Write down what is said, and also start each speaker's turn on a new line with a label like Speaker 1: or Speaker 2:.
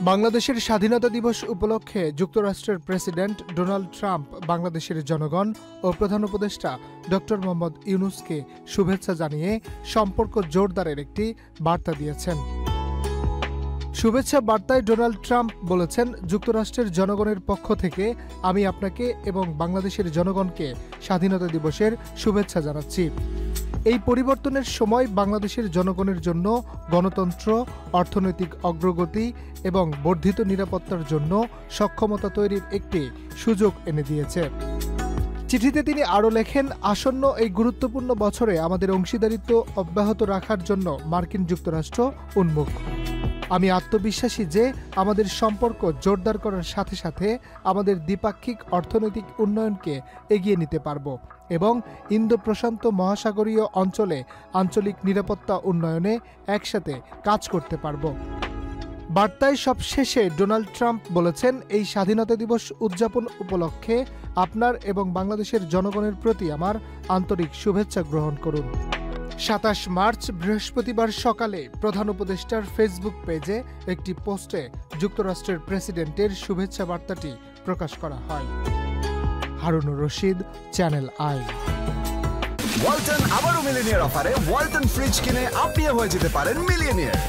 Speaker 1: বাংলাদেশের স্বাধীনতা দিবস উপলক্ষে যুক্তরাষ্ট্রের প্রেসিডেন্ট ডোনাল্ড ট্রাম্প বাংলাদেশের জনগণ ও প্রধান উপদেষ্টা ডক্টর মোহাম্মদ ইউনূসকে শুভেচ্ছা জানিয়ে সম্পর্ক জোরদারের একটি বার্তা দিয়েছেন। শুভেচ্ছা বার্তায় ডোনাল্ড ট্রাম্প বলেছেন, যুক্তরাষ্ট্রের জনগণের পক্ষ থেকে আমি আপনাকে এবং বাংলাদেশের জনগণকে স্বাধীনতা দিবসের শুভেচ্ছা জানাচ্ছি। এই পরিবর্তনের সময় বাংলাদেশের জনগণের জন্য গণতন্ত্র, অর্থনৈতিক অগ্রগতি এবং বর্ধিত নিরাপত্তার জন্য সক্ষমতা তৈরির একটি সুযোগ এনে দিয়েছে। চিঠিতে তিনি আরও লেখেন, আসন্ন এই গুরুত্বপূর্ণ বছরে আমাদের অংশীদারিত্ব অব্যাহত রাখার জন্য মার্কিন যুক্তরাষ্ট্র উন্মুখ। আমি আত্মবিশ্বাসী যে আমাদের সম্পর্ক জোরদার করার সাথে সাথে আমাদের দ্বিপাক্ষিক অর্থনৈতিক উন্নয়নকে এগিয়ে নিতে পারব এবং ইন্দো প্রশান্ত মহাসাগরীয় অঞ্চলে আঞ্চলিক নিরাপত্তা উন্নয়নে একসাথে কাজ করতে পারব। বার্তায় সবশেষে ডোনাল্ড ট্রাম্প বলেছেন, এই স্বাধীনতা দিবস উদযাপন উপলক্ষে আপনার এবং বাংলাদেশের জনগণের প্রতি আমার আন্তরিক শুভেচ্ছা গ্রহণ করুন। ২৭ মার্চ বৃহস্পতিবার সকালে প্রধান উপদেষ্টার ফেসবুক পেজে একটি পোস্টে যুক্তরাষ্ট্রের প্রেসিডেন্টের শুভেচ্ছা বার্তাটি প্রকাশ করা হয়। Harunur Rashid, channel I.
Speaker 2: Walton আবারও মিলিনিয়ার অফারে ওয়ালটন ফ্রিজ কিনে আপনিও হয়ে যেতে পারেন মিলিয়নিয়ার।